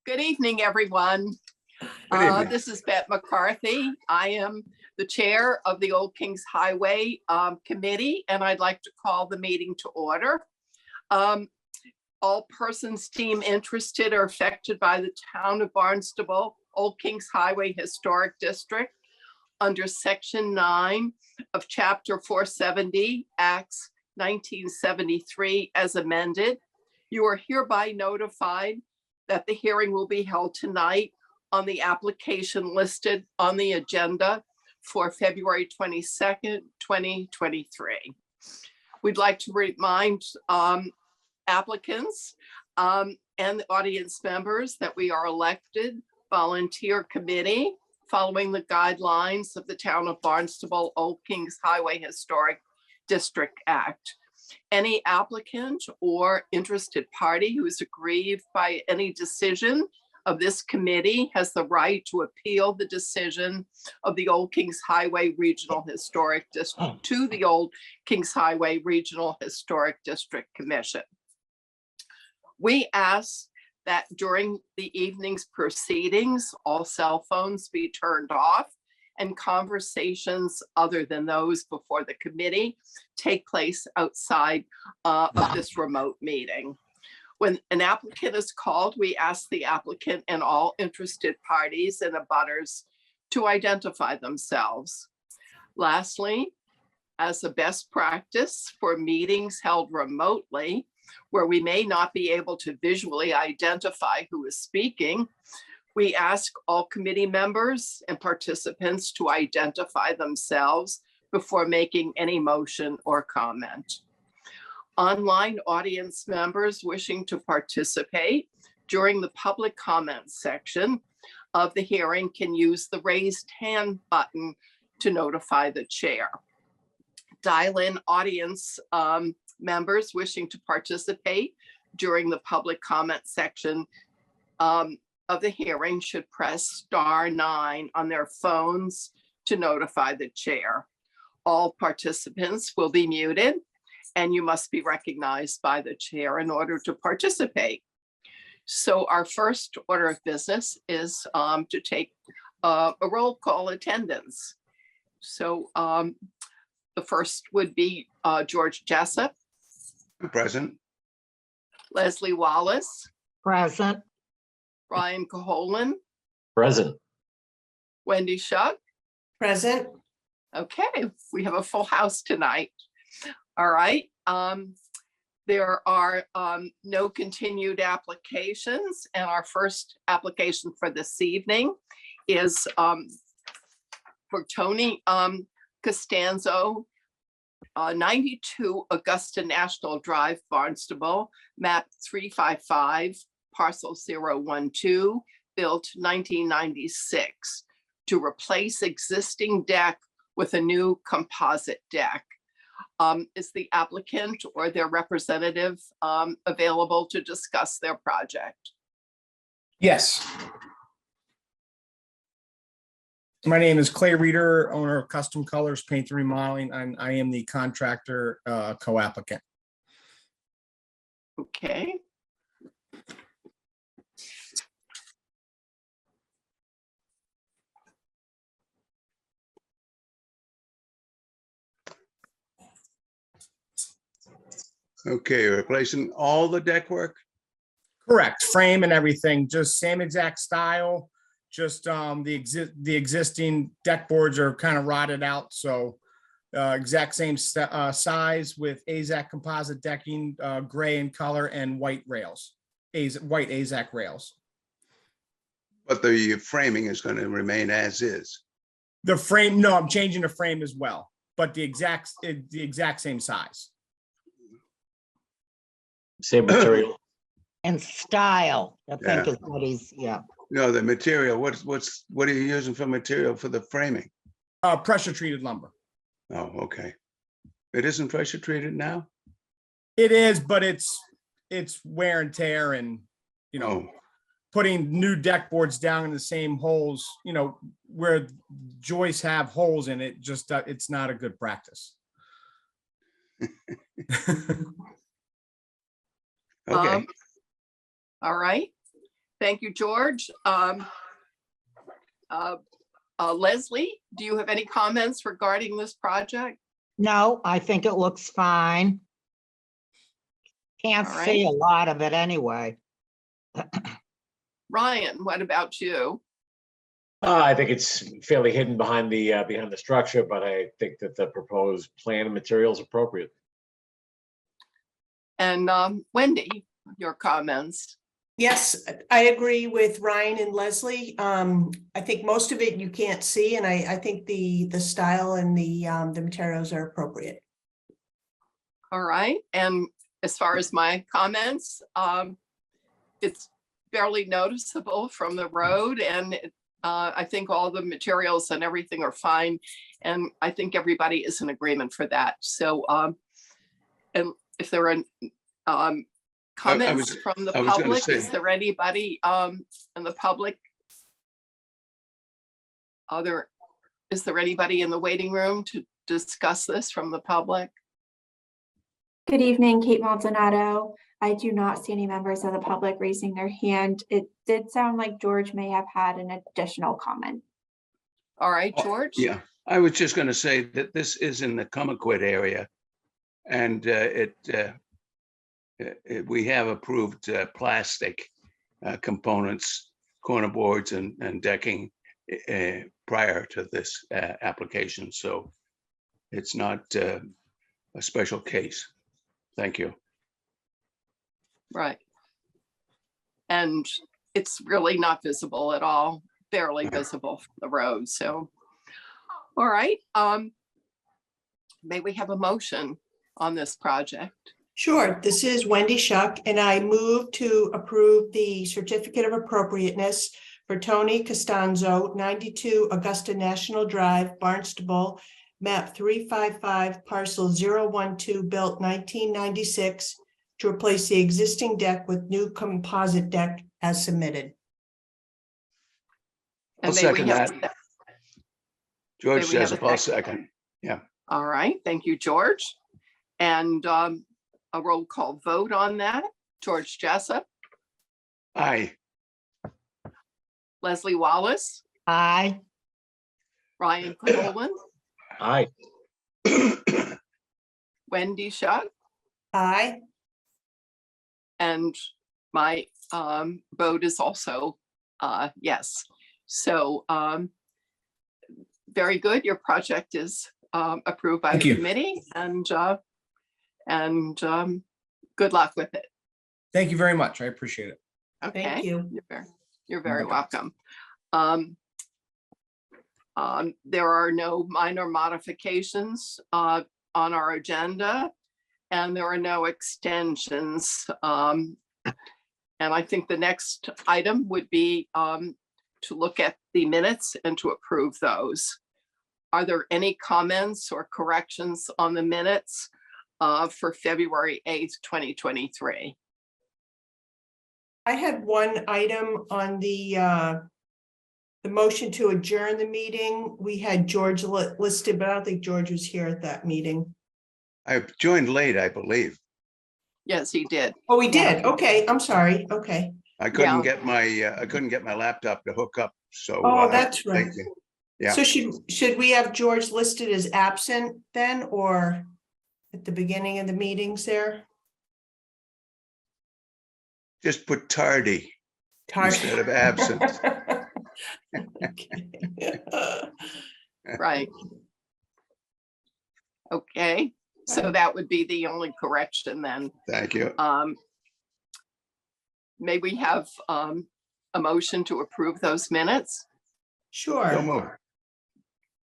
Good evening, everyone. Good evening. This is Bette McCarthy. I am the chair of the Old Kings Highway Committee, and I'd like to call the meeting to order. All persons deemed interested or affected by the town of Barnstable, Old Kings Highway Historic District under Section 9 of Chapter 470, Acts 1973 as amended. You are hereby notified that the hearing will be held tonight on the application listed on the agenda for February 22nd, 2023. We'd like to remind applicants and the audience members that we are elected volunteer committee following the guidelines of the Town of Barnstable Old Kings Highway Historic District Act. Any applicant or interested party who is aggrieved by any decision of this committee has the right to appeal the decision of the Old Kings Highway Regional Historic District to the Old Kings Highway Regional Historic District Commission. We ask that during the evening's proceedings, all cell phones be turned off and conversations other than those before the committee take place outside of this remote meeting. When an applicant is called, we ask the applicant and all interested parties and abutters to identify themselves. Lastly, as a best practice for meetings held remotely, where we may not be able to visually identify who is speaking, we ask all committee members and participants to identify themselves before making any motion or comment. Online audience members wishing to participate during the public comment section of the hearing can use the raised hand button to notify the chair. Dial-in audience members wishing to participate during the public comment section of the hearing should press *9 on their phones to notify the chair. All participants will be muted and you must be recognized by the chair in order to participate. So our first order of business is to take a roll call attendance. So the first would be George Jessup. Present. Leslie Wallace. Present. Brian Caholen. Present. Wendy Shuck. Present. Okay, we have a full house tonight. All right. There are no continued applications, and our first application for this evening is for Tony Costanzo, 92 Augusta National Drive, Barnstable, map 355, parcel 012, built 1996, to replace existing deck with a new composite deck. Is the applicant or their representative available to discuss their project? Yes. My name is Clay Reeder, owner of Custom Colors Paint and Remodeling, and I am the contractor co-applicant. Okay. Okay, replacing all the deck work? Correct, frame and everything, just same exact style, just the existing deck boards are kind of rotted out, so exact same size with AZAC composite decking, gray in color, and white rails, white AZAC rails. But the framing is going to remain as is. The frame, no, I'm changing the frame as well, but the exact same size. Same material. And style, I think Yeah. is what he's, yeah. No, the material, what are you using for material for the framing? Pressure treated lumber. Oh, okay. It isn't pressure treated now? It is, but it's wear and tear, and you know, putting new deck boards down in the same holes, you know, where joists have holes in it, just it's not a good practice. Okay. All right. Thank you, George. Leslie, do you have any comments regarding this project? No, I think it looks fine. Can't All see right. a lot of it anyway. Ryan, what about you? I think it's fairly hidden behind the structure, but I think that the proposed plan and material is appropriate. And Wendy, your comments? Yes, I agree with Ryan and Leslie. I think most of it you can't see, and I think the style and the materials are appropriate. All right. And as far as my comments, it's barely noticeable from the road, and I think all the materials and everything are fine. And I think everybody is in agreement for that. So, and if there are comments from the I was gonna public, say- is there anybody in the public? Is there anybody in the waiting room to discuss this from the public? Good evening, Kate Maldonado. I do not see any members of the public raising their hand. It did sound like George may have had an additional comment. All right, George? Yeah, I was just going to say that this is in the Comaquid area. And we have approved plastic components, corner boards and decking prior to this application. So it's not a special case. Thank you. Right. And it's really not visible at all, barely visible from the road. So, all right. May we have a motion on this project? Sure, this is Wendy Shuck, and I move to approve the certificate of appropriateness for Tony Costanzo, 92 Augusta National Drive, Barnstable, map 355, parcel 012, built 1996, to replace the existing deck with new composite deck as submitted. I'll And may we second have- that. George May we have says a I'll second? second. All right, thank you, George. And a roll call vote on that. George Jessup, Aye. Leslie Wallace, Aye. Ryan Coleman, Aye. Wendy Shuck, Aye. and my vote is also yes. So very good. Your project is approved by Thank the you. committee, and good luck with it. Thank you very much. I appreciate it. Okay. Thank you. You're very welcome. There are no minor modifications on our agenda, and there are no extensions. And I think the next item would be to look at the minutes and to approve those. Are there any comments or corrections on the minutes for February 8th, 2023? I had one item on the motion to adjourn the meeting. We had George listed, but I don't think George was here at that meeting. I joined late, I believe. Yes, he did. Oh, we did. Okay, I'm sorry. Okay. I couldn't get my laptop to hook up. So. Oh, that's right. thank you. Yeah. So should we have George listed as absent then, or at the beginning of the meetings there? Just put tardy Tardy. instead of absent. Okay. Right. Okay, so that would be the only correction then. Thank you. May we have a motion to approve those minutes? Sure. So moved.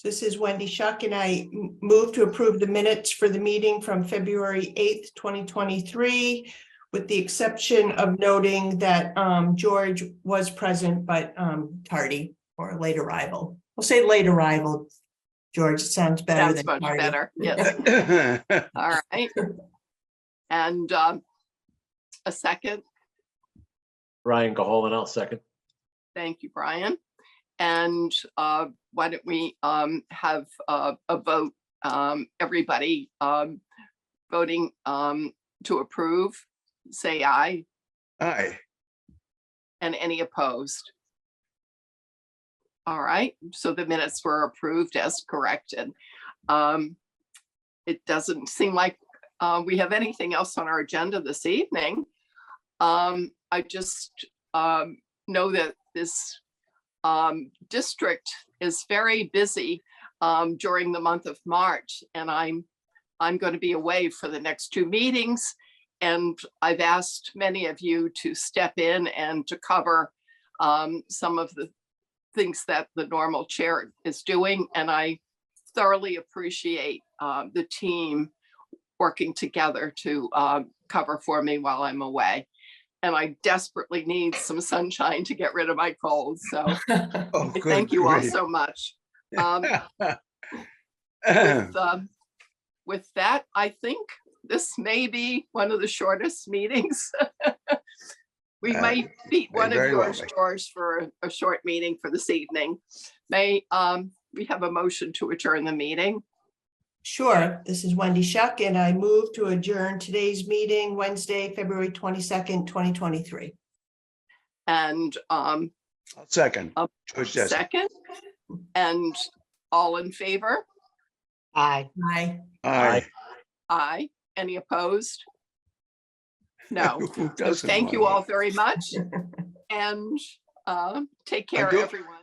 This is Wendy Shuck, and I move to approve the minutes for the meeting from February 8th, 2023, with the exception of noting that George was present, but tardy or late arrival. We'll say late arrival, George. It sounds better Sounds than much tardy. better, yes. All right. And a second. Ryan Caholen, I'll second. Thank you, Brian. And why don't we have a vote, everybody voting to approve, say aye. Aye. And any opposed? All right, so the minutes were approved as corrected. It doesn't seem like we have anything else on our agenda this evening. I just know that this district is very busy during the month of March, and I'm going to be away for the next 2 meetings. And I've asked many of you to step in and to cover some of the things that the normal chair is doing. And I thoroughly appreciate the team working together to cover for me while I'm away. And I desperately need some sunshine to get rid of my cold. So Oh, I good thank you all grief. so much. With that, I think this may be one of the shortest meetings. We might beat may one of very well yours, be. George, for a short meeting for this evening. May we have a motion to adjourn the meeting? Sure, this is Wendy Shuck, and I move to adjourn today's meeting Wednesday, February 22nd, 2023. And I'll second. George Jesse. second, and all in favor? Aye. Aye. Aye. Aye. Any opposed? No. Who So doesn't thank you wanna- all very much, and take care, do- everyone.